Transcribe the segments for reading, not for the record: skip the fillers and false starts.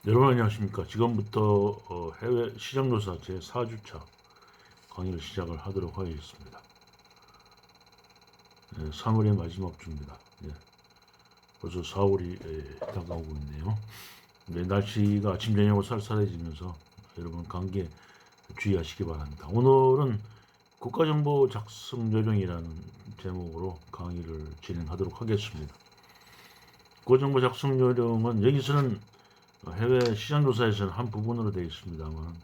여러분 안녕하십니까. 지금부터 해외 시장조사 제4주차 강의를 시작을 하도록 하겠습니다. 3월의 마지막 주입니다. 벌써 4월이 다가오고 있네요. 날씨가 아침 저녁으로 쌀쌀해지면서 여러분 감기에 주의하시기 바랍니다. 오늘은 국가정보 작성 요령이라는 제목으로 강의를 진행하도록 하겠습니다. 국가정보 작성 요령은 여기서는 해외 시장조사에서는 한 부분으로 되어 있습니다만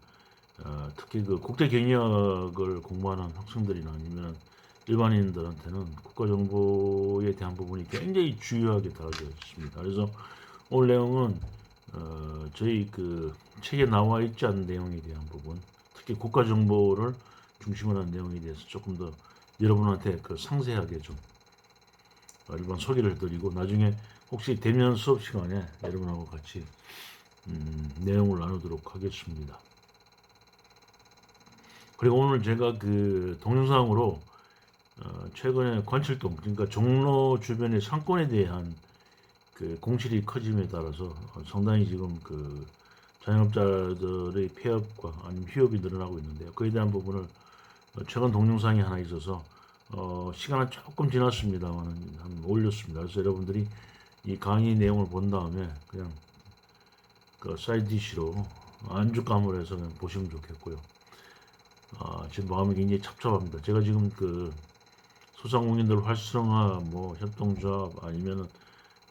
특히 그 국제 경영학을 공부하는 학생들이나 아니면 일반인들한테는 국가정보에 대한 부분이 굉장히 중요하게 다뤄져 있습니다. 그래서 오늘 내용은 저희 그 책에 나와 있지 않은 내용에 대한 부분, 특히 국가정보를 중심으로 한 내용에 대해서 조금 더 여러분한테 그 상세하게 좀 일반 소개를 해드리고 나중에 혹시 대면 수업 시간에 여러분하고 같이 내용을 나누도록 하겠습니다. 그리고 오늘 제가 그 동영상으로 최근에 관철동, 그러니까 종로 주변의 상권에 대한 그 공실이 커짐에 따라서 상당히 지금 그 자영업자들의 폐업과 아니면 휴업이 늘어나고 있는데요. 그에 대한 부분을 최근 동영상이 하나 있어서 시간은 조금 지났습니다만 한 올렸습니다. 그래서 여러분들이 이 강의 내용을 본 다음에 그냥 그 사이드 디시로 안주감을 해서 그냥 보시면 좋겠고요. 지금 마음이 굉장히 찹찹합니다. 제가 지금 그 소상공인들 활성화, 뭐 협동조합 아니면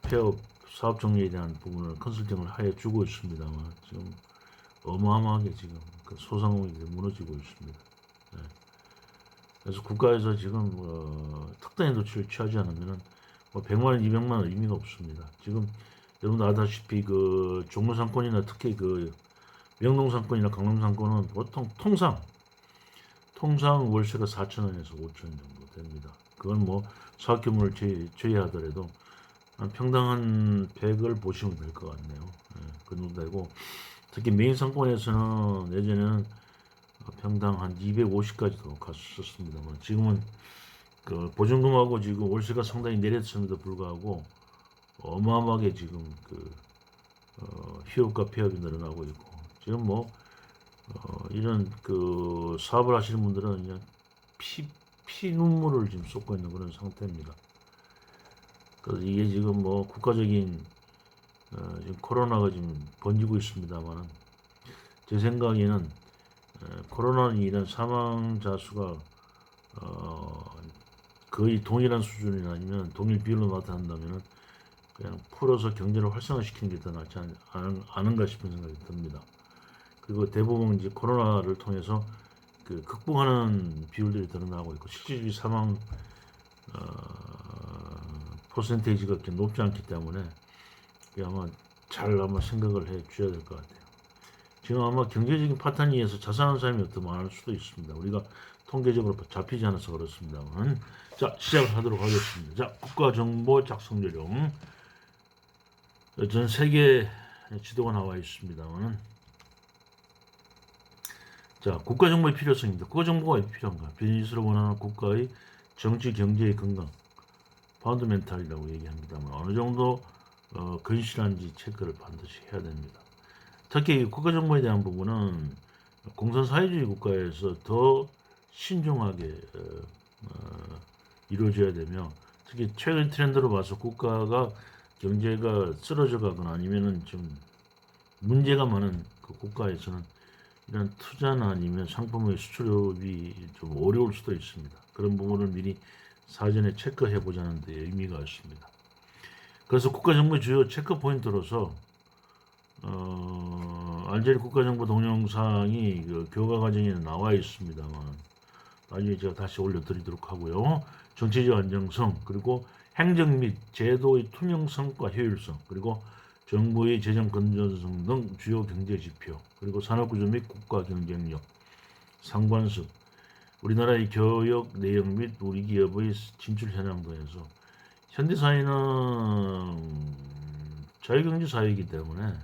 폐업 사업 정리에 대한 부분을 컨설팅을 하여 주고 있습니다만 지금 어마어마하게 지금 그 소상공인들이 무너지고 있습니다. 네. 그래서 국가에서 지금 특단의 조치를 취하지 않으면 뭐 100만 원, 200만 원 의미가 없습니다. 지금 여러분도 아다시피 그 종로 상권이나 특히 그 명동 상권이나 강남 상권은 보통 통상 월세가 4,000원에서 5,000원 정도 됩니다. 그건 뭐 사업 규모를 제외하더라도 평당 한 100을 보시면 될 것 같네요. 그 정도 되고 특히 메인 상권에서는 예전에는 평당 한 250까지도 갔었습니다만 지금은 그 보증금하고 지금 월세가 상당히 내렸음에도 불구하고 어마어마하게 지금 그 휴업과 폐업이 늘어나고 있고 지금 뭐 이런 그 사업을 하시는 분들은 그냥 피눈물을 지금 쏟고 있는 그런 상태입니다. 그래서 이게 지금 뭐 국가적인 지금 코로나가 지금 번지고 있습니다만 제 생각에는 코로나로 인한 사망자 수가 거의 동일한 수준이나 아니면 동일 비율로 나타난다면 그냥 풀어서 경제를 활성화시키는 게 더 낫지 않은가 싶은 생각이 듭니다. 그리고 대부분 이제 코로나를 통해서 그 극복하는 비율들이 드러나고 있고 실질적인 사망 퍼센테이지가 그렇게 높지 않기 때문에 아마 잘 아마 생각을 해 주셔야 될 것 같아요. 지금 아마 경제적인 파탄에 의해서 자살하는 사람이 더 많을 수도 있습니다. 우리가 통계적으로 잡히지 않아서 그렇습니다만 자 시작을 하도록 하겠습니다. 자 국가정보 작성 요령 전 세계 지도가 나와 있습니다만 자 국가정보의 필요성입니다. 국가정보가 왜 필요한가? 비즈니스를 원하는 국가의 정치 경제의 건강 파운드멘탈이라고 얘기합니다만 어느 정도 근실한지 체크를 반드시 해야 됩니다. 특히 국가정보에 대한 부분은 공산사회주의 국가에서 더 신중하게 이루어져야 되며 특히 최근 트렌드로 봐서 국가가 경제가 쓰러져 가거나 아니면은 좀 문제가 많은 그 국가에서는 이런 투자나 아니면 상품의 수출업이 좀 어려울 수도 있습니다. 그런 부분을 미리 사전에 체크해 보자는 데 의미가 있습니다. 그래서 국가정보 주요 체크 포인트로서 알제리 국가정보 동영상이 그 교과 과정에 나와 있습니다만 나중에 제가 다시 올려드리도록 하고요. 정치적 안정성 그리고 행정 및 제도의 투명성과 효율성 그리고 정부의 재정 건전성 등 주요 경제 지표 그리고 산업구조 및 국가 경쟁력 상관습 우리나라의 교역 내용 및 우리 기업의 진출 현황 등에서 현대사회는 자유경제 사회이기 때문에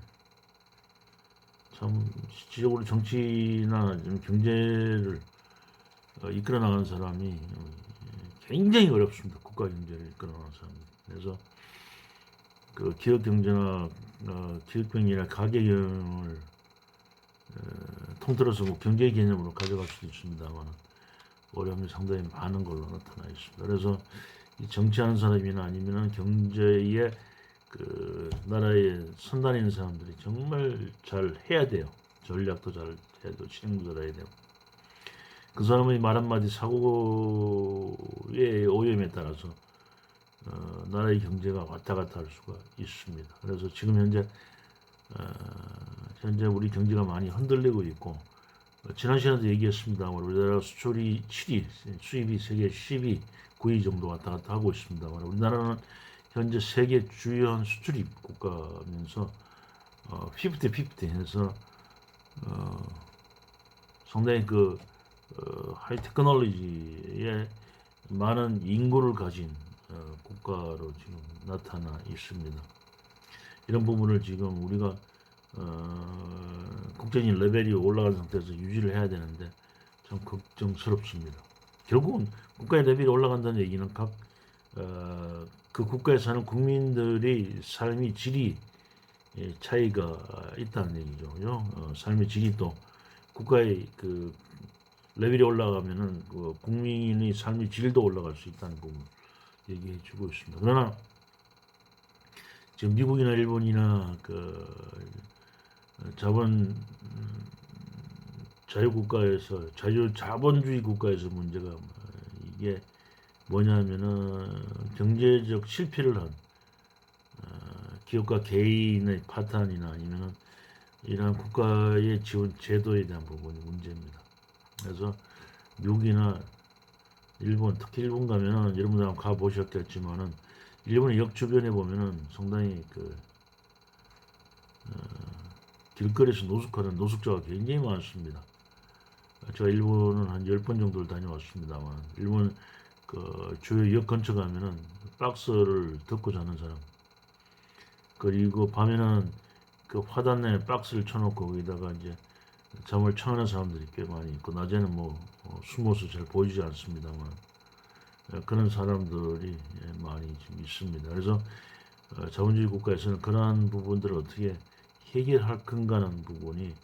참 실질적으로 정치나 경제를 이끌어 나가는 사람이 굉장히 어렵습니다. 국가 경제를 이끌어 나가는 사람이. 그래서 그 기업 경제나 기업경이나 가계 경영을 통틀어서 뭐 경제 개념으로 가져갈 수도 있습니다만 어려움이 상당히 많은 걸로 나타나 있습니다. 그래서 이 정치하는 사람이나 아니면은 경제에 그 나라에 선단에 있는 사람들이 정말 잘 해야 돼요. 전략도 잘 해야 되고 실행도 잘 해야 되고 그 사람의 말 한마디 사고의 오염에 따라서 나라의 경제가 왔다 갔다 할 수가 있습니다. 그래서 지금 현재 우리 경제가 많이 흔들리고 있고 지난 시간에도 얘기했습니다만 우리나라 수출이 7위, 수입이 세계 10위, 9위 정도 왔다 갔다 하고 있습니다만 우리나라는 현재 세계 주요한 수출입 국가면서 50-50 해서 상당히 그 하이 테크놀로지에 많은 인구를 가진 국가로 지금 나타나 있습니다. 이런 부분을 지금 우리가 국제적인 레벨이 올라간 상태에서 유지를 해야 되는데 참 걱정스럽습니다. 결국은 국가의 레벨이 올라간다는 얘기는 그 국가에 사는 국민들의 삶의 질이 차이가 있다는 얘기죠. 삶의 질이 또 국가의 그 레벨이 올라가면은 그 국민의 삶의 질도 올라갈 수 있다는 부분 얘기해 주고 있습니다. 그러나 지금 미국이나 일본이나 그 자유국가에서 자본주의 국가에서 문제가 이게 뭐냐면은 경제적 실패를 한 기업가 개인의 파탄이나 아니면은 이러한 국가의 지원 제도에 대한 부분이 문제입니다. 그래서 미국이나 일본, 특히 일본 가면은 여러분들 한번 가 보셨겠지만은 일본의 역 주변에 보면은 상당히 그 길거리에서 노숙하는 노숙자가 굉장히 많습니다. 제가 일본은 한 10번 정도를 다녀왔습니다만 일본 그 주요 역 근처 가면은 박스를 덮고 자는 사람 그리고 밤에는 그 화단에 박스를 쳐놓고 거기다가 이제 잠을 청하는 사람들이 꽤 많이 있고 낮에는 뭐 숨어서 잘 보이지 않습니다만 그런 사람들이 많이 지금 있습니다. 그래서 자본주의 국가에서는 그러한 부분들을 어떻게 해결할 건가는 부분이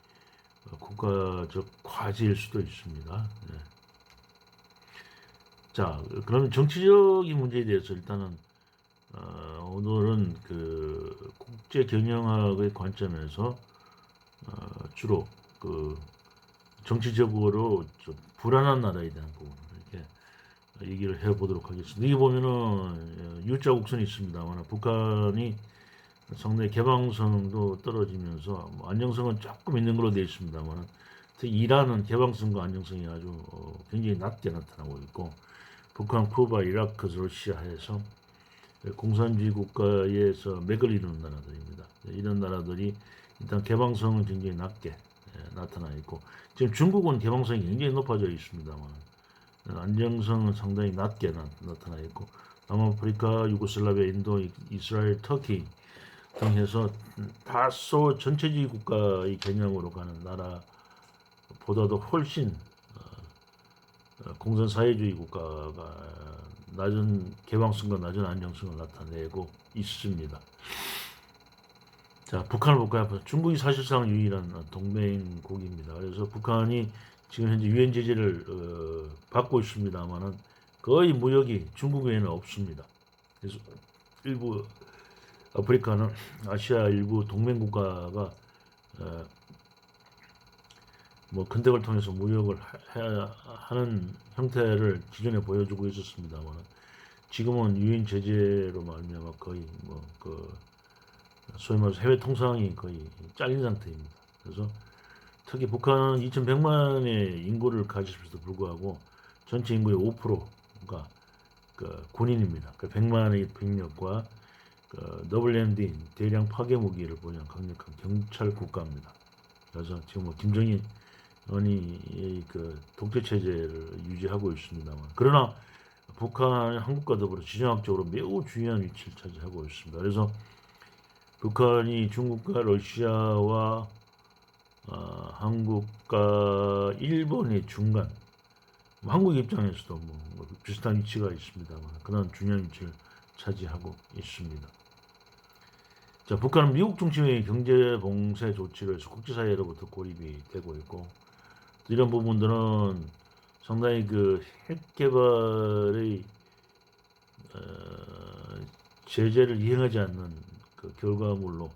국가적 과제일 수도 있습니다. 네. 자, 그러면 정치적인 문제에 대해서 일단은 오늘은 그 국제 경영학의 관점에서 주로 그 정치적으로 좀 불안한 나라에 대한 부분을 이렇게 얘기를 해보도록 하겠습니다. 여기 보면은 U자 곡선이 있습니다만 북한이 상당히 개방성도 떨어지면서 안정성은 조금 있는 걸로 되어 있습니다만 특히 이란은 개방성과 안정성이 아주 굉장히 낮게 나타나고 있고 북한, 쿠바, 이라크, 러시아에서 공산주의 국가에서 맥을 이루는 나라들입니다. 이런 나라들이 일단 개방성은 굉장히 낮게 나타나 있고 지금 중국은 개방성이 굉장히 높아져 있습니다만 안정성은 상당히 낮게 나타나 있고 남아프리카, 유고슬라비아, 인도, 이스라엘, 터키 등해서 다소 전체주의 국가의 개념으로 가는 나라보다도 훨씬 공산사회주의 국가가 낮은 개방성과 낮은 안정성을 나타내고 있습니다. 자, 북한을 볼까요? 중국이 사실상 유일한 동맹국입니다. 그래서 북한이 지금 현재 유엔 제재를 받고 있습니다만은 거의 무역이 중국 외에는 없습니다. 그래서 일부 아프리카는 아시아 일부 동맹국가가 뭐 컨택을 통해서 무역을 하는 형태를 기존에 보여주고 있었습니다만 지금은 유엔 제재로 말미암아 거의 뭐 그 소위 말해서 해외 통상이 거의 잘린 상태입니다. 그래서 특히 북한은 2,100만의 인구를 가졌음에도 불구하고 전체 인구의 5%가 그 군인입니다. 그 100만의兵力과 그 WMD 대량 파괴 무기를 보유한 강력한 경찰 국가입니다. 그래서 지금 뭐 김정은이 그 독재 체제를 유지하고 있습니다만 그러나 북한 한국과 더불어 지정학적으로 매우 중요한 위치를 차지하고 있습니다. 그래서 북한이 중국과 러시아와 한국과 일본의 중간 한국 입장에서도 뭐 비슷한 위치가 있습니다만 그런 중요한 위치를 차지하고 있습니다. 자, 북한은 미국 중심의 경제 봉쇄 조치를 해서 국제사회로부터 고립이 되고 있고, 이런 부분들은 상당히 그 핵 개발의 제재를 이행하지 않는 그 결과물로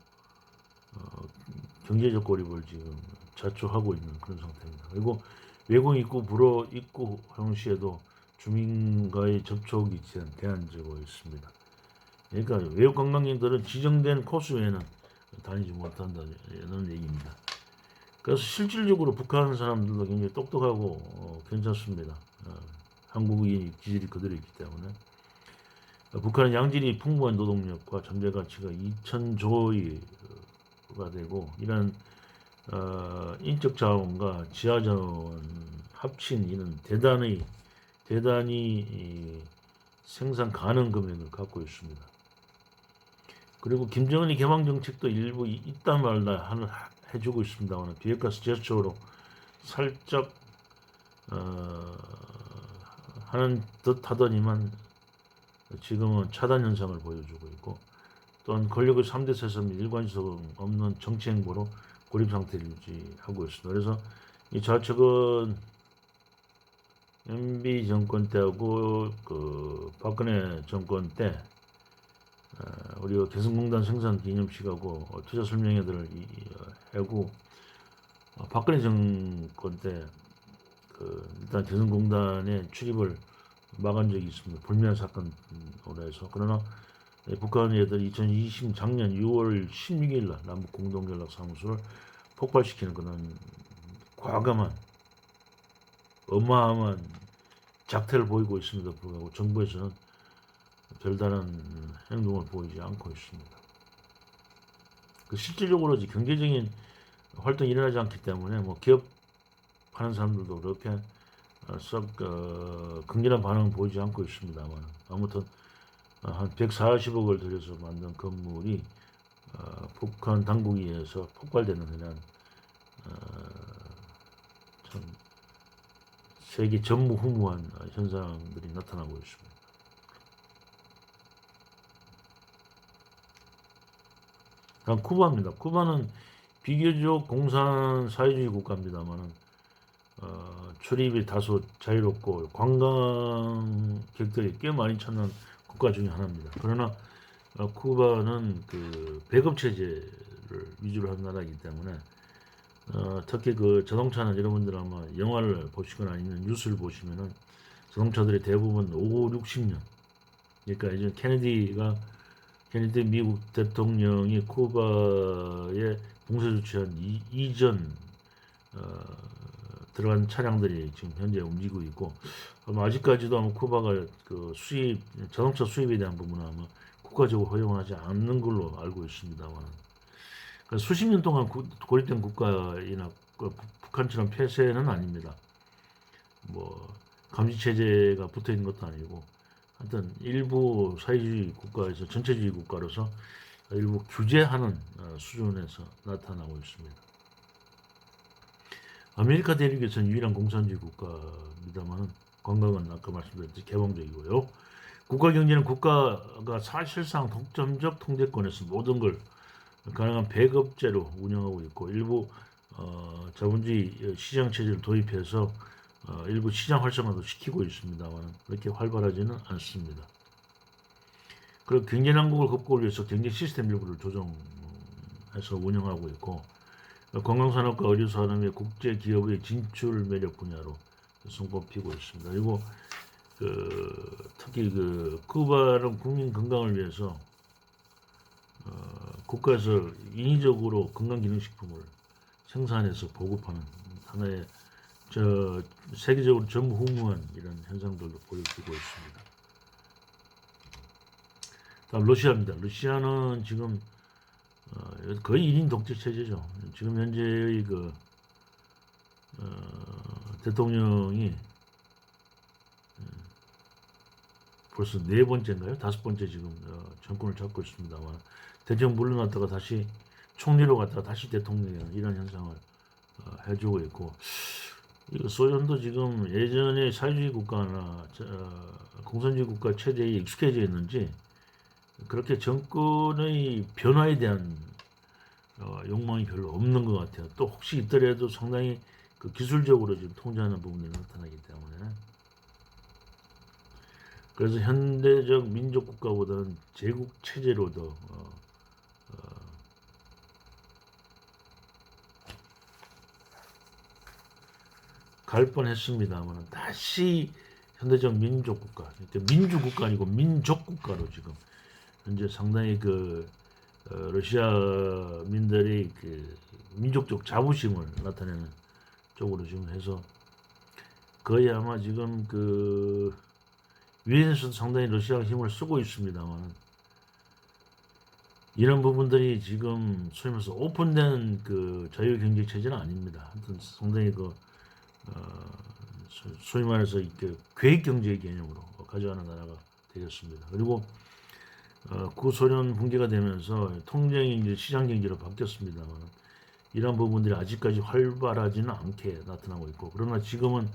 경제적 고립을 지금 자초하고 있는 그런 상태입니다. 그리고 외국 입구 불어 입구 허용 시에도 주민과의 접촉이 제한되고 있습니다. 그러니까 외국 관광객들은 지정된 코스 외에는 다니지 못한다는 얘기입니다. 그래서 실질적으로 북한 사람들도 굉장히 똑똑하고 괜찮습니다. 한국의 기질이 그대로 있기 때문에 북한은 양질이 풍부한 노동력과 잠재 가치가 2,000조가 되고, 이런 인적 자원과 지하 자원 합친 이는 대단히 생산 가능 금액을 갖고 있습니다. 그리고 김정은이 개방 정책도 일부 있다 말다 해주고 있습니다만, 비핵화스 제스처로 살짝 하는 듯 하더니만 지금은 차단 현상을 보여주고 있고, 또한 권력의 3대 세습 및 일관성 없는 정치 행보로 고립 상태를 유지하고 있습니다. 그래서 이 좌측은 MB 정권 때하고 그 박근혜 정권 때 우리가 개성공단 생산 기념식하고 투자 설명회들을 하고, 박근혜 정권 때 일단 개성공단에 출입을 막은 적이 있습니다. 불면 사건으로 해서. 그러나 북한 애들이 2020 작년 6월 16일 날 남북 공동연락사무소를 폭발시키는 그런 과감한 어마어마한 작태를 보이고 있습니다. 불구하고 정부에서는 별다른 행동을 보이지 않고 있습니다. 실질적으로 경제적인 활동이 일어나지 않기 때문에 뭐 기업하는 사람들도 그렇게 썩 긍정한 반응을 보이지 않고 있습니다만, 아무튼 한 140억을 들여서 만든 건물이 북한 당국에 의해서 폭발되는 그런 참 세계 전무후무한 현상들이 나타나고 있습니다. 다음 쿠바입니다. 쿠바는 비교적 공산 사회주의 국가입니다만 출입이 다소 자유롭고 관광객들이 꽤 많이 찾는 국가 중에 하나입니다. 그러나 쿠바는 그 배급 체제를 위주로 한 나라이기 때문에 특히 그 자동차는 여러분들 아마 영화를 보시거나 아니면 뉴스를 보시면은 자동차들이 대부분 5, 60년, 그러니까 이제 케네디 미국 대통령이 쿠바에 봉쇄 조치한 이전 들어간 차량들이 지금 현재 움직이고 있고, 아마 아직까지도 아마 쿠바가 그 자동차 수입에 대한 부분은 아마 국가적으로 허용하지 않는 걸로 알고 있습니다만, 그러니까 수십 년 동안 고립된 국가이나 북한처럼 폐쇄는 아닙니다. 뭐 감시 체제가 붙어 있는 것도 아니고, 하여튼 일부 사회주의 국가에서 전체주의 국가로서 일부 규제하는 수준에서 나타나고 있습니다. 아메리카 대륙에서는 유일한 공산주의 국가입니다만 관광은 아까 말씀드렸듯이 개방적이고요. 국가 경제는 국가가 사실상 독점적 통제권에서 모든 걸 가능한 배급제로 운영하고 있고, 일부 자본주의 시장 체제를 도입해서 일부 시장 활성화도 시키고 있습니다만 그렇게 활발하지는 않습니다. 그리고 경제 난국을 극복을 위해서 경제 시스템 일부를 조정해서 운영하고 있고, 관광산업과 의료산업의 국제 기업의 진출 매력 분야로 손꼽히고 있습니다. 그리고 특히 쿠바는 국민 건강을 위해서 국가에서 인위적으로 건강기능식품을 생산해서 보급하는 하나의 세계적으로 전무후무한 이런 현상들도 보여주고 있습니다. 다음 러시아입니다. 러시아는 지금 거의 1인 독재 체제죠. 지금 현재의 대통령이 벌써 4번째인가요? 5번째 지금 정권을 잡고 있습니다만, 대통령 물러났다가 다시 총리로 갔다가 다시 대통령이 이런 현상을 해주고 있고, 소련도 지금 예전에 사회주의 국가나 공산주의 국가 체제에 익숙해져 있는지 그렇게 정권의 변화에 대한 욕망이 별로 없는 것 같아요. 또 혹시 있더라도 상당히 그 기술적으로 지금 통제하는 부분이 나타나기 때문에 그래서 현대적 민족 국가보다는 제국 체제로 더 갈 뻔했습니다만 다시 현대적 민족 국가, 그러니까 민주 국가 아니고 민족 국가로 지금 현재 상당히 그 러시아민들이 그 민족적 자부심을 나타내는 쪽으로 지금 해서 거의 아마 지금 그 유엔에서도 상당히 러시아가 힘을 쓰고 있습니다만 이런 부분들이 지금 소위 말해서 오픈된 그 자유경제 체제는 아닙니다. 하여튼 상당히 그 어, 소위 말해서 그 계획 경제 개념으로 가져가는 나라가 되겠습니다. 그리고 구소련 붕괴가 되면서 통쟁이 이제 시장 경제로 바뀌었습니다만 이런 부분들이 아직까지 활발하지는 않게 나타나고 있고 그러나 지금은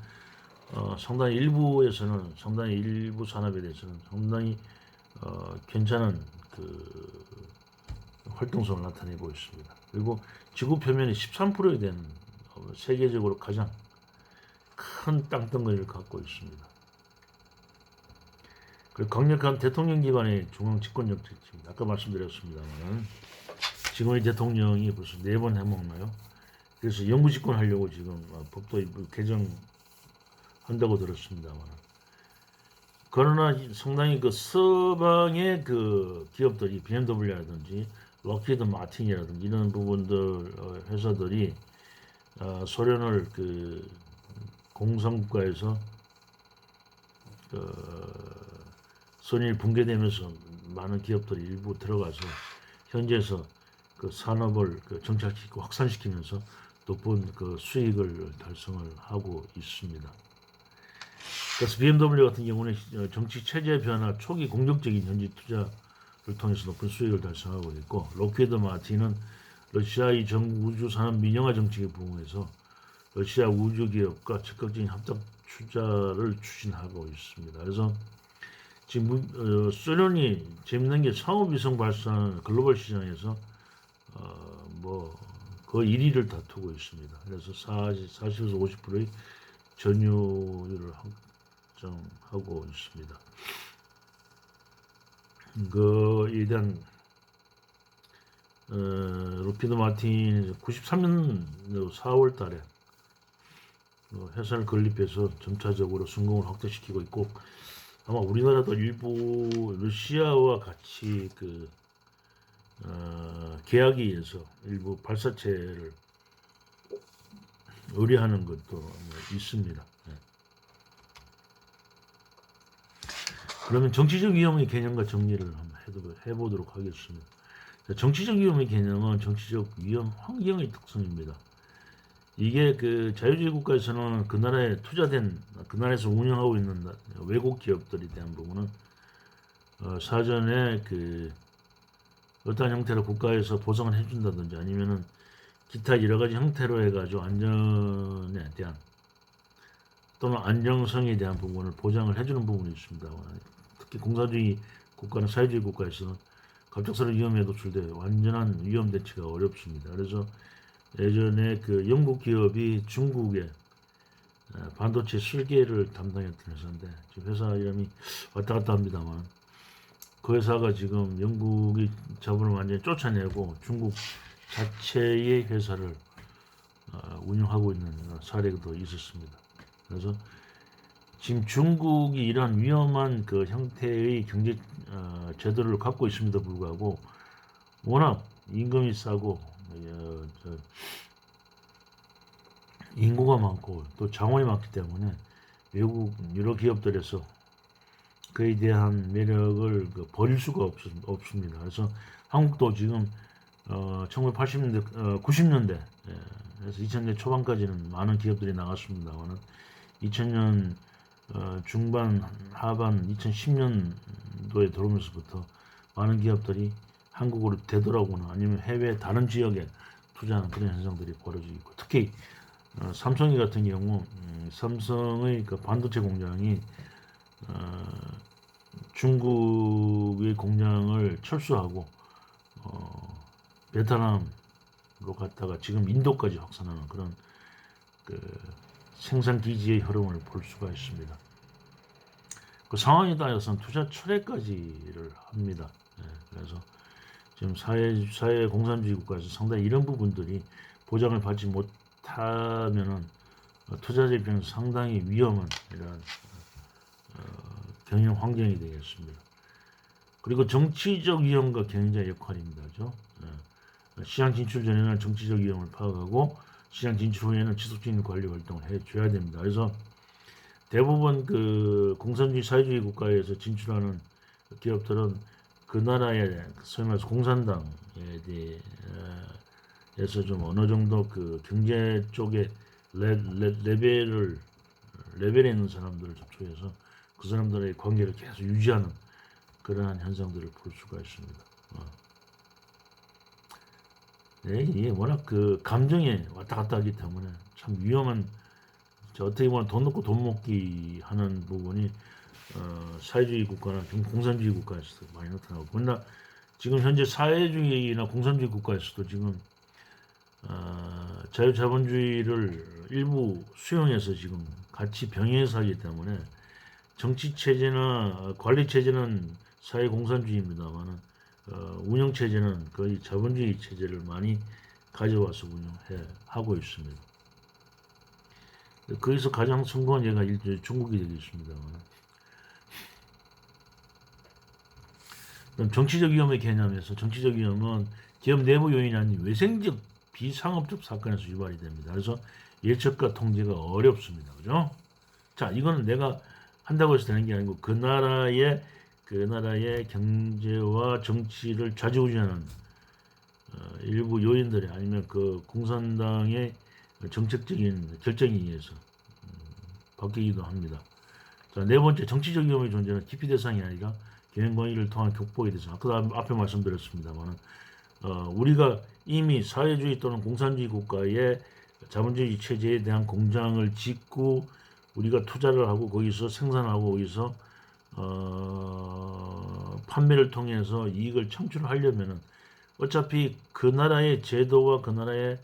상당히 일부에서는 상당히 일부 산업에 대해서는 상당히 괜찮은 그 활동성을 나타내고 있습니다. 그리고 지구 표면의 13%에 대한 세계적으로 가장 큰 땅덩어리를 갖고 있습니다. 그리고 강력한 대통령 기반의 중앙 집권력 정치입니다. 아까 말씀드렸습니다만 지금의 대통령이 벌써 4번 해먹나요? 그래서 영구 집권하려고 지금 법도 개정한다고 들었습니다만 그러나 상당히 그 서방의 그 기업들이 BMW라든지 럭키드 마틴이라든지 이런 부분들 회사들이 소련을 그 공산국가에서 소련이 붕괴되면서 많은 기업들이 일부 들어가서 현지에서 그 산업을 그 정착시키고 확산시키면서 높은 그 수익을 달성을 하고 있습니다. 그래서 BMW 같은 경우는 정치 체제 변화 초기 공격적인 현지 투자를 통해서 높은 수익을 달성하고 있고 록히드 마틴은 러시아의 전 우주 산업 민영화 정책에 부응해서 러시아 우주 기업과 적극적인 합작 투자를 추진하고 있습니다. 그래서 지금 소련이 재밌는 게 상업위성 발사하는 글로벌 시장에서 뭐 거의 1위를 다투고 있습니다. 그래서 40에서 50%의 점유율을 확정하고 있습니다. 그에 대한 로키드 마틴이 93년 4월 달에 회사를 건립해서 점차적으로 성공을 확대시키고 있고 아마 우리나라도 일부 러시아와 같이 그 계약에 의해서 일부 발사체를 의뢰하는 것도 있습니다. 네. 그러면 정치적 위험의 개념과 정리를 한번 해보도록 하겠습니다. 정치적 위험의 개념은 정치적 위험 환경의 특성입니다. 이게 그 자유주의 국가에서는 그 나라에 투자된 그 나라에서 운영하고 있는 외국 기업들에 대한 부분은 사전에 그 어떠한 형태로 국가에서 보상을 해준다든지 아니면은 기타 여러 가지 형태로 해가지고 안전에 대한 또는 안정성에 대한 부분을 보장을 해주는 부분이 있습니다. 특히 공산주의 국가나 사회주의 국가에서는 갑작스러운 위험에 노출돼 완전한 위험 대처가 어렵습니다. 그래서 예전에 그 영국 기업이 중국에 반도체 설계를 담당했던 회사인데 지금 회사 이름이 왔다 갔다 합니다만 그 회사가 지금 영국이 자본을 완전히 쫓아내고 중국 자체의 회사를 운영하고 있는 사례도 있었습니다. 그래서 지금 중국이 이러한 위험한 그 형태의 경제 제도를 갖고 있음에도 불구하고 워낙 임금이 싸고 인구가 많고 또 자원이 많기 때문에 외국 여러 기업들에서 그에 대한 매력을 버릴 수가 없습니다. 그래서 한국도 지금 1980년대, 90년대, 그래서 2000년 초반까지는 많은 기업들이 나갔습니다만은 2000년 중반, 하반, 2010년도에 들어오면서부터 많은 기업들이 한국으로 되돌아오거나 아니면 해외 다른 지역에 투자하는 그런 현상들이 벌어지고 있고 특히 삼성이 같은 경우 삼성의 그 반도체 공장이 중국의 공장을 철수하고 베트남으로 갔다가 지금 인도까지 확산하는 그런 그 생산 기지의 흐름을 볼 수가 있습니다. 그 상황에 따라서는 투자 철회까지를 합니다. 예, 그래서 지금 사회 공산주의 국가에서 상당히 이런 부분들이 보장을 받지 못하면은 투자자 입장에서 상당히 위험한 이런 경영 환경이 되겠습니다. 그리고 정치적 위험과 경영자 역할입니다. 시장 진출 전에는 정치적 위험을 파악하고 시장 진출 후에는 지속적인 관리 활동을 해줘야 됩니다. 그래서 대부분 그 공산주의 사회주의 국가에서 진출하는 기업들은 그 나라의 소위 말해서 공산당에 대해서 좀 어느 정도 그 경제 쪽에 레벨에 있는 사람들을 접촉해서 그 사람들의 관계를 계속 유지하는 그러한 현상들을 볼 수가 있습니다. 네, 이게 워낙 그 감정에 왔다 갔다 하기 때문에 참 위험한, 어떻게 보면 돈 넣고 돈 먹기 하는 부분이 사회주의 국가나 공산주의 국가에서도 많이 나타나고, 그러나 지금 현재 사회주의나 공산주의 국가에서도 지금 자유자본주의를 일부 수용해서 지금 같이 병행해서 하기 때문에 정치 체제나 관리 체제는 사회 공산주의입니다만은 운영 체제는 거의 자본주의 체제를 많이 가져와서 운영해 하고 있습니다. 거기서 가장 성공한 예가 중국이 되겠습니다만, 정치적 위험의 개념에서 정치적 위험은 기업 내부 요인이 아닌 외생적 비상업적 사건에서 유발이 됩니다. 그래서 예측과 통제가 어렵습니다. 그죠? 자, 이거는 내가 한다고 해서 되는 게 아니고 그 나라의 경제와 정치를 좌지우지하는 일부 요인들이, 아니면 그 공산당의 정책적인 결정에 의해서 바뀌기도 합니다. 자, 네 번째, 정치적 위험의 존재는 기피 대상이 아니라 경영 권위를 통한 격복에 대해서 아까 앞에 말씀드렸습니다만, 우리가 이미 사회주의 또는 공산주의 국가의 자본주의 체제에 대한 공장을 짓고 우리가 투자를 하고 거기서 생산하고 거기서 판매를 통해서 이익을 창출하려면은 어차피 그 나라의 제도와 그 나라의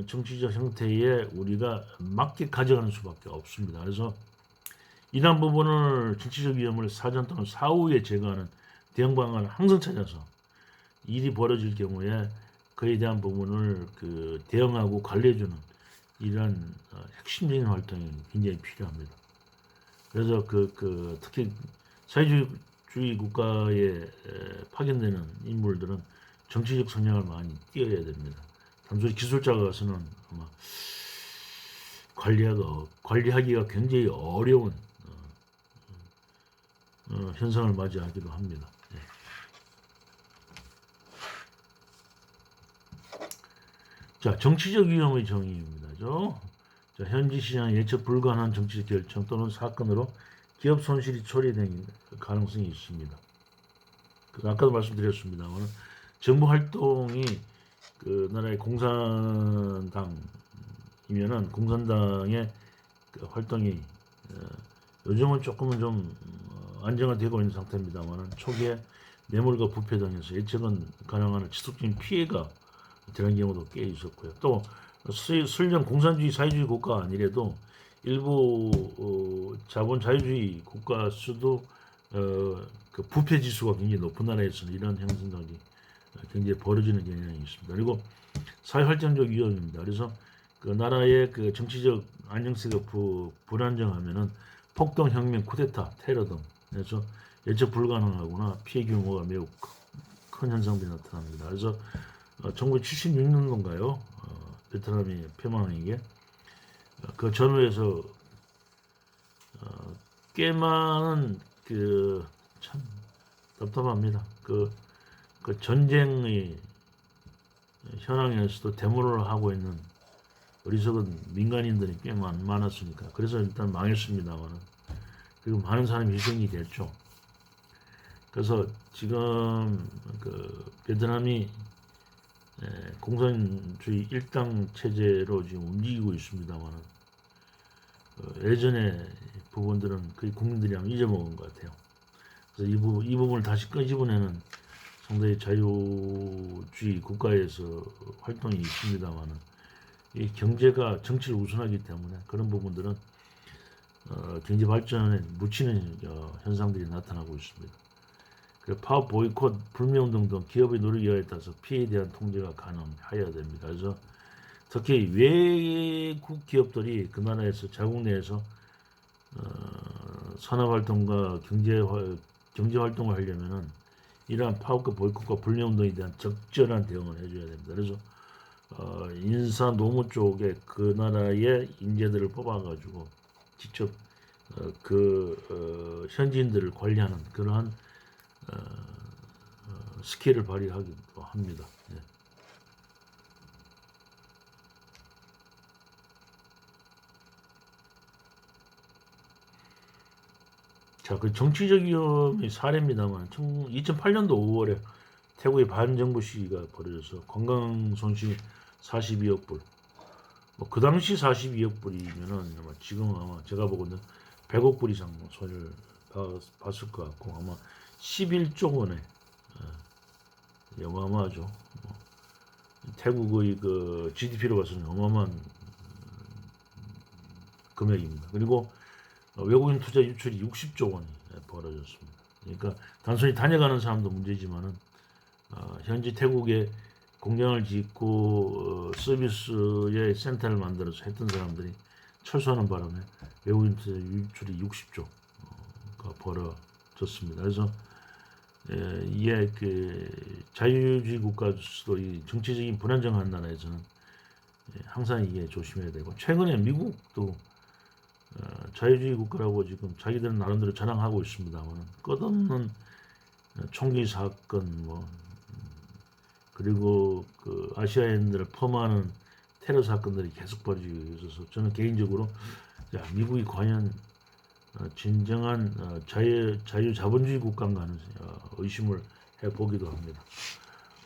정치적 형태에 우리가 맞게 가져가는 수밖에 없습니다. 그래서 이러한 부분을 정치적 위험을 사전 또는 사후에 제거하는 대응 방안을 항상 찾아서 일이 벌어질 경우에 그에 대한 부분을 그 대응하고 관리해주는 이런 핵심적인 활동이 굉장히 필요합니다. 그래서 특히 사회주의 국가에 파견되는 인물들은 정치적 성향을 많이 띄어야 됩니다. 단순히 기술자가 가서는 아마 관리하기가 굉장히 어려운 현상을 맞이하기도 합니다. 네. 자, 정치적 위험의 정의입니다. 자, 현지 시장 예측 불가능한 정치적 결정 또는 사건으로 기업 손실이 초래되는 가능성이 있습니다. 아까도 말씀드렸습니다만 정부 활동이 그 나라의 공산당이면은 공산당의 그 활동이 요즘은 조금은 좀 안정화되고 있는 상태입니다만 초기에 뇌물과 부패 등에서 예측은 가능한 지속적인 피해가 되는 경우도 꽤 있었고요. 또 설령 공산주의 사회주의 국가 아니래도 일부 자본 자유주의 국가 수도 그 부패 지수가 굉장히 높은 나라에서는 이런 형성들이 굉장히 벌어지는 경향이 있습니다. 그리고 사회활동적 위험입니다. 그래서 그 나라의 그 정치적 안정세가 불안정하면은 폭동, 혁명, 쿠데타, 테러 등 그래서 예측 불가능하거나 피해 규모가 매우 큰 현상들이 나타납니다. 그래서 1976년도인가요? 베트남이 폐망한 게 그 전후에서 꽤 많은 참 답답합니다. 그 전쟁의 현황에서도 데모를 하고 있는 어리석은 민간인들이 꽤 많았으니까 그래서 일단 망했습니다만, 그리고 많은 사람이 희생이 됐죠. 그래서 지금 그 베트남이 공산주의 일당 체제로 지금 움직이고 있습니다만 예전의 부분들은 거의 국민들이 잊어먹은 것 같아요. 그래서 이 부분을 다시 끄집어내는 상당히 자유주의 국가에서 활동이 있습니다만은 이 경제가 정치를 우선하기 때문에 그런 부분들은 경제 발전에 묻히는 현상들이 나타나고 있습니다. 파업, 보이콧, 불매운동 등 기업의 노력에 따라서 피해에 대한 통제가 가능해야 됩니다. 그래서 특히 외국 기업들이 그 나라에서 자국 내에서 산업활동과 경제활동을 하려면은 이러한 파업과 보이콧과 불매운동에 대한 적절한 대응을 해줘야 됩니다. 그래서 인사 노무 쪽에 그 나라의 인재들을 뽑아가지고 직접 현지인들을 관리하는 그러한 스킬을 발휘하기도 합니다. 예. 자, 그 정치적 위험의 사례입니다만 2008년도 5월에 태국의 반정부 시위가 벌어져서 관광 손실 42억 불. 뭐 그 당시 42억 불이면은 아마 지금 아마 제가 보고는 100억 불 이상 손해를 봤을 것 같고 아마 11조 원에 어마어마하죠. 뭐 태국의 그 GDP로 봐서는 어마어마한 금액입니다. 그리고 외국인 투자 유출이 60조 원이 벌어졌습니다. 그러니까 단순히 다녀가는 사람도 문제지만은 현지 태국에 공장을 짓고 서비스의 센터를 만들어서 했던 사람들이 철수하는 바람에 외국인 투자 유출이 60조가 벌어졌습니다. 그래서 이게 그 자유주의 국가로서 이 정치적인 불안정한 나라에서는 항상 이게 조심해야 되고 최근에 미국도 자유주의 국가라고 지금 자기들은 나름대로 자랑하고 있습니다만 끝없는 총기 사건 그리고 그 아시아인들을 펌하는 테러 사건들이 계속 벌어지고 있어서 저는 개인적으로 미국이 과연 진정한 자유자본주의 국가인가 하는 의심을 해보기도 합니다.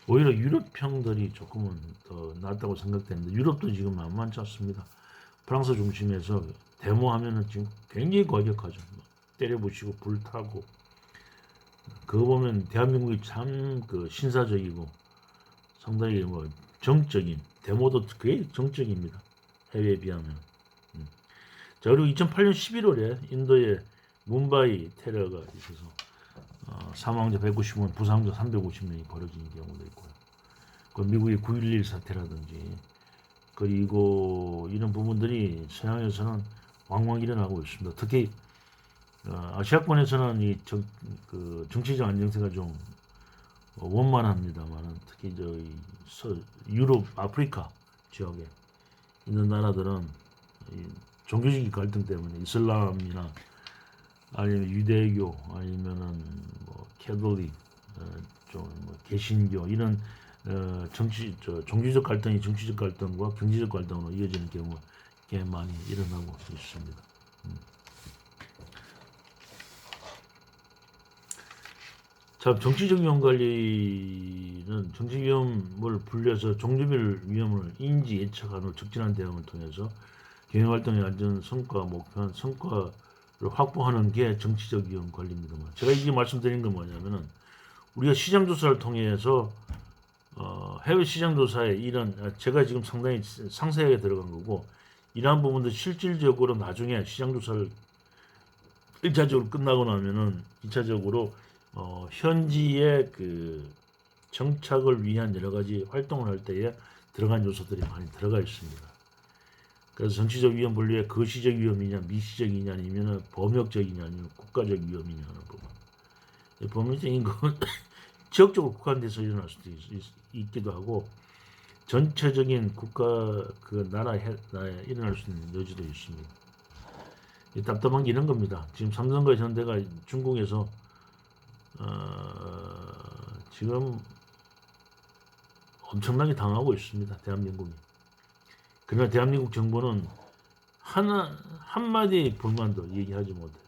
오히려 유럽 평들이 조금은 더 낫다고 생각되는데 유럽도 지금 만만치 않습니다. 프랑스 중심에서 데모하면은 지금 굉장히 과격하죠. 때려부시고 불타고 그거 보면 대한민국이 참 그 신사적이고 상당히 뭐 정적인 데모도 꽤 정적입니다. 해외에 비하면. 자 그리고 2008년 11월에 인도의 뭄바이 테러가 있어서 사망자 190명, 부상자 350명이 벌어진 경우도 있고요. 그 미국의 9.11 사태라든지 그리고 이런 부분들이 서양에서는 왕왕 일어나고 있습니다. 특히 아시아권에서는 그 정치적 안정세가 좀 원만합니다만 특히 유럽, 아프리카 지역에 있는 나라들은 종교적인 갈등 때문에 이슬람이나 아니면 유대교 아니면은 뭐 캐톨릭 좀뭐 개신교 이런 종교적 갈등이 정치적 갈등과 경제적 갈등으로 이어지는 경우가 꽤 많이 일어나고 있습니다. 자, 정치적 위험 관리는 정치 위험을 분류해서 종류별 위험을 인지 예측하는 후 적절한 대응을 통해서 경영 활동의 안전 성과 목표한 성과를 확보하는 게 정치적 위험 관리입니다만 제가 이게 말씀드린 건 뭐냐면은 우리가 시장 조사를 통해서 해외 시장 조사에 이런 제가 지금 상당히 상세하게 들어간 거고 이러한 부분도 실질적으로 나중에 시장 조사를 1차적으로 끝나고 나면은 2차적으로 현지의 그 정착을 위한 여러 가지 활동을 할 때에 들어간 요소들이 많이 들어가 있습니다. 그래서 정치적 위험 분류에 거시적 위험이냐, 미시적이냐, 아니면 범역적이냐, 아니면 국가적 위험이냐 하는 부분. 범역적인 건 지역적으로 국한돼서 일어날 수도 있기도 하고 전체적인 국가 그 나라에 일어날 수 있는 여지도 있습니다. 답답한 게 이런 겁니다. 지금 삼성과 현대가 중국에서 지금 엄청나게 당하고 있습니다. 대한민국이. 그러나 대한민국 정부는 한마디 불만도 얘기하지 못해요.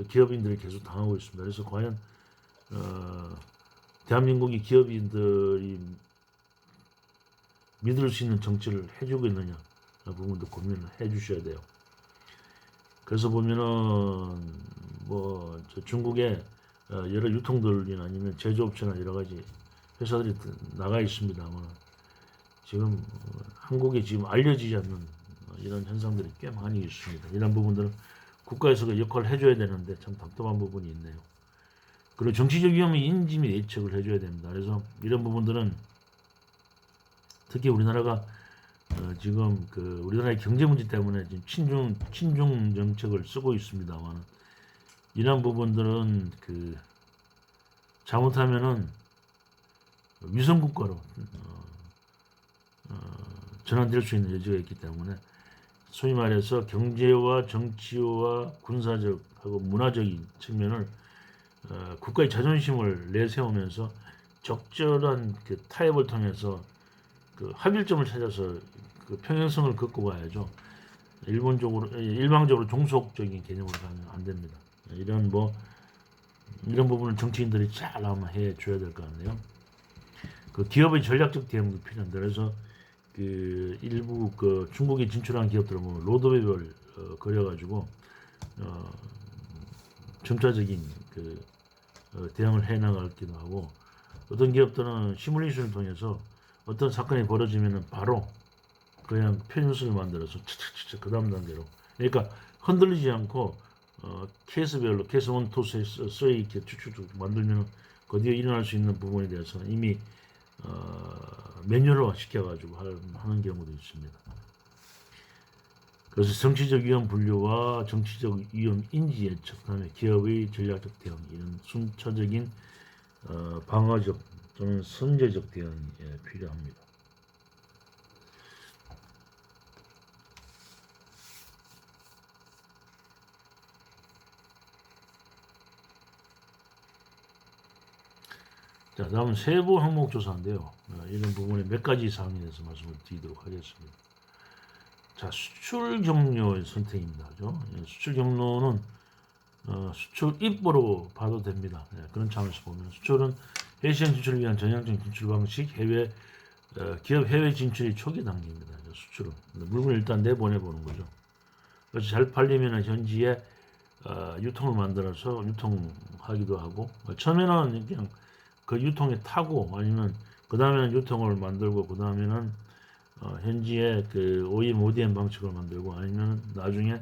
기업인들이 계속 당하고 있습니다. 그래서 과연 대한민국이 기업인들이 믿을 수 있는 정치를 해주고 있느냐 부분도 고민을 해주셔야 돼요. 그래서 보면은 중국의 여러 유통들이나 아니면 제조업체나 여러 가지 회사들이 나가 있습니다만 지금 한국에 지금 알려지지 않는 이런 현상들이 꽤 많이 있습니다. 이런 부분들은 국가에서 그 역할을 해줘야 되는데 참 답답한 부분이 있네요. 그리고 정치적 위험의 인지 및 예측을 해줘야 됩니다. 그래서 이런 부분들은 특히 우리나라가 지금 그 우리나라의 경제 문제 때문에 지금 친중 정책을 쓰고 있습니다만 이런 부분들은 그 잘못하면은 위성 국가로 전환될 수 있는 여지가 있기 때문에 소위 말해서 경제와 정치와 군사적 하고 문화적인 측면을 국가의 자존심을 내세우면서 적절한 그 타협을 통해서 그 합일점을 찾아서 그 평행성을 긋고 가야죠. 일방적으로 종속적인 개념으로 가면 안 됩니다. 이런 부분을 정치인들이 잘 아마 해줘야 될 것 같네요. 그 기업의 전략적 대응도 필요한데 그래서 그 일부 그 중국에 진출한 기업들은 뭐 로드맵을 그려가지고 점차적인 그 대응을 해 나가기도 하고 어떤 기업들은 시뮬레이션을 통해서 어떤 사건이 벌어지면은 바로 그냥 편유수를 만들어서 차차차차 그 다음 단계로 그러니까 흔들리지 않고 케이스별로 케이스 1, 2, 3 이렇게 쭉쭉쭉 만들면 그 뒤에 일어날 수 있는 부분에 대해서 이미 매뉴얼화 시켜가지고 하는 경우도 있습니다. 그래서 정치적 위험 분류와 정치적 위험 인지 예측, 그다음에 기업의 전략적 대응 이런 순차적인 방어적 또는 선제적 대응이 필요합니다. 자, 다음은 세부 항목 조사인데요. 이런 부분에 몇 가지 사항에 대해서 말씀을 드리도록 하겠습니다. 자, 수출 경로의 선택입니다. 그죠? 수출 경로는 수출 입으로 봐도 됩니다. 그런 차원에서 보면 수출은 해외시장 진출을 위한 전향적인 진출 방식, 기업 해외 진출이 초기 단계입니다. 수출은 물건을 일단 내보내보는 거죠. 그래서 잘 팔리면 현지에 유통을 만들어서 유통하기도 하고 처음에는 그냥 그 유통에 타고 아니면 그 다음에는 유통을 만들고 그 다음에는 현지에 그 OEM, ODM 방식을 만들고 아니면 나중에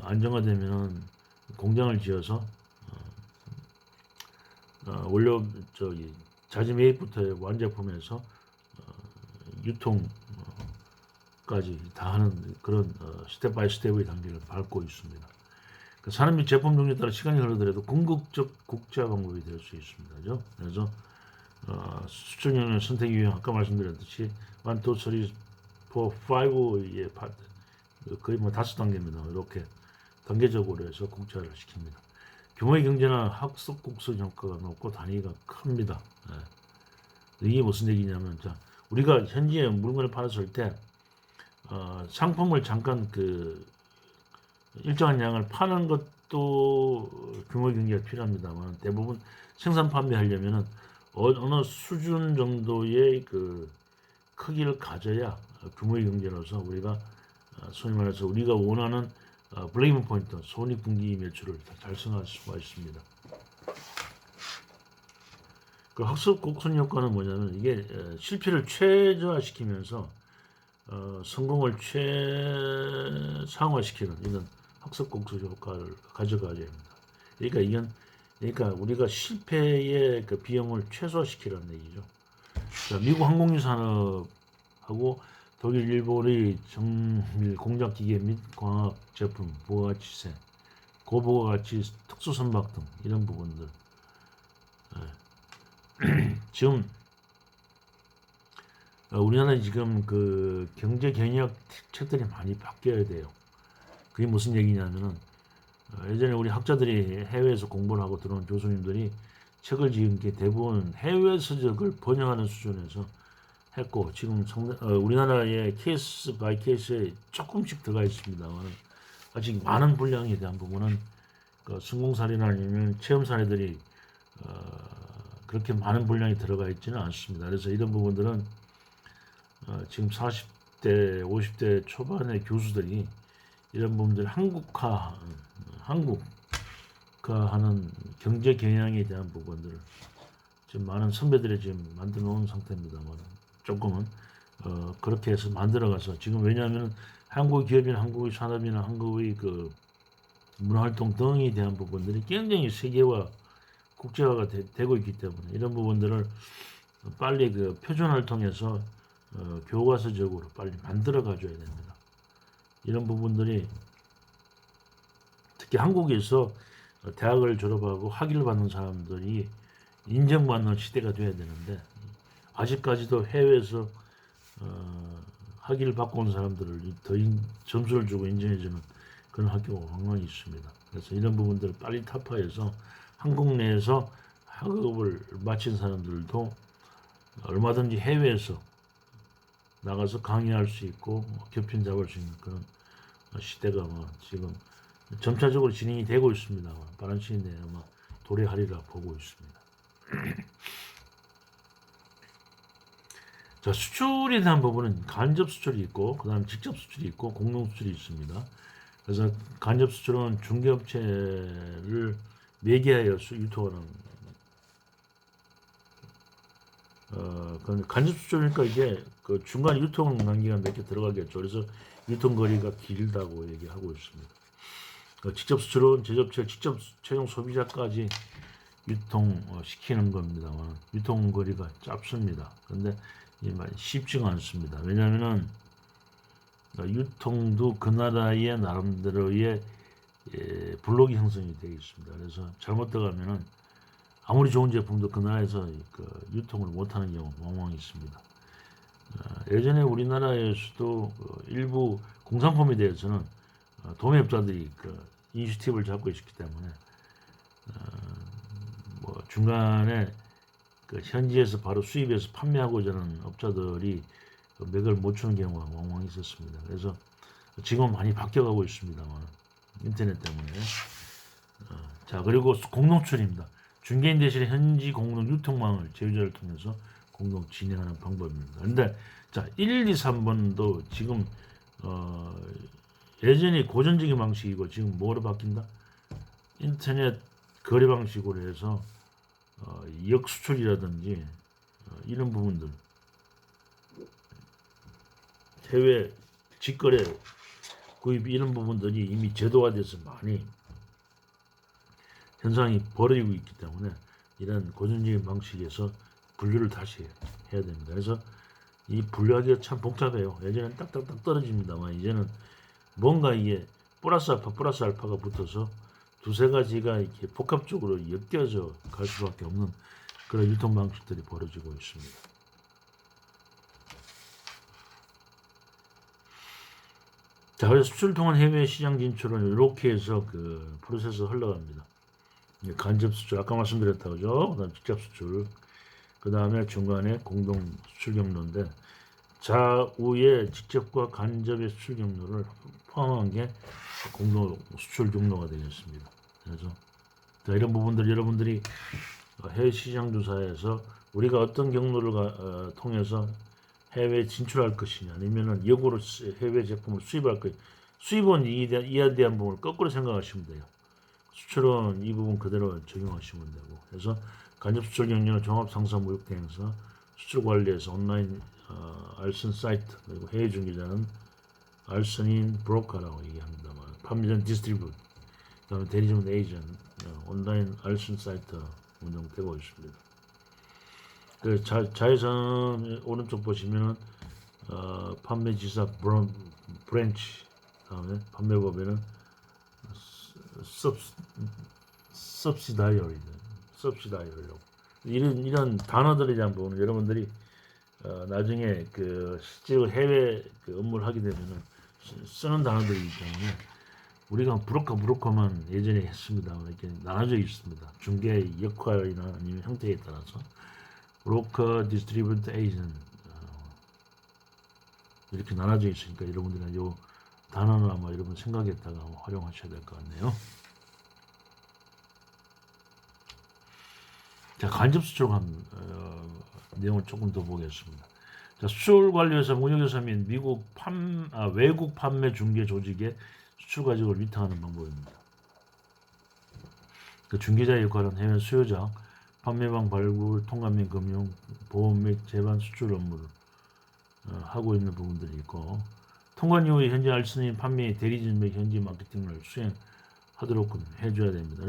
안정화되면 공장을 지어서 원료 자재 매입부터 완제품에서 유통까지 다 하는 그런 스텝 바이 스텝의 단계를 밟고 있습니다. 그 산업 및 제품 종류에 따라 시간이 흐르더라도 궁극적 국제화 방법이 될 수 있습니다. 그죠? 그래서 수출 영역 선택 유형 아까 말씀드렸듯이 1, 2, 3, 4, 5의 거의 뭐 5단계입니다. 이렇게 단계적으로 해서 국제화를 시킵니다. 규모의 경제나 학습 곡선 효과가 높고 단위가 큽니다. 이게 무슨 얘기냐면 자, 우리가 현지에 물건을 팔았을 때 상품을 잠깐 그 일정한 양을 파는 것도 규모 경제가 필요합니다만 대부분 생산 판매하려면은 어느 수준 정도의 그 크기를 가져야 규모의 경제로서 우리가 소위 말해서 우리가 원하는 브레이크 포인트, 손익분기 매출을 달성할 수가 있습니다. 그 학습 곡선 효과는 뭐냐면 이게 실패를 최저화시키면서 성공을 최상화시키는 이런 학습 곡선 효과를 가져가야 됩니다. 그러니까 우리가 실패의 그 비용을 최소화시키라는 얘기죠. 자, 미국 항공유 산업하고 독일, 일본의 정밀 공작 기계 및 광학 제품, 부가가치세, 고부가가치 특수 선박 등 이런 부분들. 지금 우리나라 지금 그 경제 경영 책들이 많이 바뀌어야 돼요. 그게 무슨 얘기냐면은 예전에 우리 학자들이 해외에서 공부를 하고 들어온 교수님들이 책을 지은 게 대부분 해외 서적을 번역하는 수준에서 했고 지금 우리나라의 케이스 바이 케이스에 조금씩 들어가 있습니다만 아직 많은 분량에 대한 부분은 그 성공 사례나 아니면 체험 사례들이 그렇게 많은 분량이 들어가 있지는 않습니다. 그래서 이런 부분들은 지금 40대, 50대 초반의 교수들이 이런 부분들 한국 브로커하는 경제 경영에 대한 부분들을 지금 많은 선배들이 지금 만들어 놓은 상태입니다만 조금은 그렇게 해서 만들어가서 지금 왜냐하면 한국 기업이나 한국의 산업이나 한국의 그 문화활동 등에 대한 부분들이 굉장히 세계화 국제화가 되고 있기 때문에 이런 부분들을 빨리 그 표준화를 통해서 교과서적으로 빨리 만들어 가줘야 됩니다. 이런 부분들이 특히 한국에서 대학을 졸업하고 학위를 받는 사람들이 인정받는 시대가 돼야 되는데 아직까지도 해외에서 학위를 받고 온 사람들을 더 점수를 주고 인정해주는 그런 학교가 왕왕 있습니다. 그래서 이런 부분들을 빨리 타파해서 한국 내에서 학업을 마친 사람들도 얼마든지 해외에서 나가서 강의할 수 있고 교편 잡을 수 있는 그런 시대가 지금 점차적으로 진행이 되고 있습니다. 빠른 시일 내에 아마 도래하리라 보고 있습니다. 자, 수출에 대한 부분은 간접 수출이 있고 그 다음 직접 수출이 있고 공동 수출이 있습니다. 그래서 간접 수출은 중개업체를 매개하여 유통하는 간접 수출이니까 이게 그 중간 유통 단계가 몇 개 들어가겠죠. 그래서 유통 거리가 길다고 얘기하고 있습니다. 직접 수출은 제조업체 직접 최종 소비자까지 유통시키는 겁니다만 유통 거리가 짧습니다. 그런데 쉽지가 않습니다. 왜냐하면은 유통도 그 나라의 나름대로의 블록이 형성이 되어 있습니다. 그래서 잘못되가면은 아무리 좋은 제품도 그 나라에서 유통을 못하는 경우가 왕왕 있습니다. 예전에 우리나라에서도 일부 공산품에 대해서는 도매업자들이 이니셔티브를 잡고 있었기 때문에 중간에 현지에서 바로 수입해서 판매하고자 하는 업자들이 맥을 못 추는 경우가 왕왕 있었습니다. 그래서 지금 많이 바뀌어가고 있습니다만 인터넷 때문에. 자, 그리고 공동출입니다. 중개인 대신에 현지 공동 유통망을 제휴자를 통해서 공동 진행하는 방법입니다. 그런데 자, 1, 2, 3번도 지금 예전에 고전적인 방식이고 지금 뭐로 바뀐다? 인터넷 거래 방식으로 해서 역수출이라든지 이런 부분들 해외 직거래 구입 이런 부분들이 이미 제도화돼서 많이 현상이 벌어지고 있기 때문에 이런 고전적인 방식에서 분류를 다시 해야 됩니다. 그래서 이 분류하기가 참 복잡해요. 예전에는 딱딱딱 떨어집니다만 이제는 뭔가 이게 플러스 알파가 붙어서 두세 가지가 이렇게 복합적으로 엮여져 갈 수밖에 없는 그런 유통 방식들이 벌어지고 있습니다. 자, 그래서 수출 통한 해외 시장 진출은 이렇게 해서 그 프로세스 흘러갑니다. 간접 수출 아까 말씀드렸다 그죠? 그다음 직접 수출, 그 다음에 중간에 공동 수출 경로인데 좌우에 직접과 간접의 수출 경로를 포함한 게 공동 수출 경로가 되겠습니다. 그래서 이런 부분들 여러분들이 해외 시장 조사에서 우리가 어떤 경로를 통해서 해외 진출할 것이냐 아니면은 역으로 해외 제품을 수입할 것 수입은 이에 대한 부분을 거꾸로 생각하시면 돼요. 수출은 이 부분 그대로 적용하시면 되고 그래서 간접 수출 경로는 종합상사무역대행사 수출 관리에서 온라인 알선 사이트 그리고 해외 중개자는 알선인 브로커라고 얘기합니다만 판매자는 디스트리뷰트 그다음에 대리점 에이전트 온라인 알선 사이트 운영되고 있습니다. 그 자회사 오른쪽 보시면은 판매지사 브랜치 다음에 판매법에는 subsidiary라고 이런 단어들에 대한 부분은 여러분들이 나중에 실제로 해외 업무를 하게 되면은 쓰는 단어들이기 때문에 우리가 브로커만 예전에 했습니다. 이렇게 나눠져 있습니다. 중개의 역할이나 아니면 형태에 따라서 브로커, 디스트리뷰터, 에이전트 이렇게 나눠져 있으니까 여러분들은 요 단어는 아마 여러분 생각했다가 활용하셔야 될 것 같네요. 자, 간접 수출 내용을 조금 더 보겠습니다. 자, 수출 관리회사, 무역회사 및 외국 판매 중개 조직의 수출 과정을 위탁하는 방법입니다. 그 중개자 역할은 해외 수요자, 판매방 발굴, 통관 및 금융, 보험 및 재반 수출 업무를 하고 있는 부분들이 있고, 통관 이후에 현재 알선인 판매, 대리점 및 현지 마케팅을 수행하도록 해줘야 됩니다.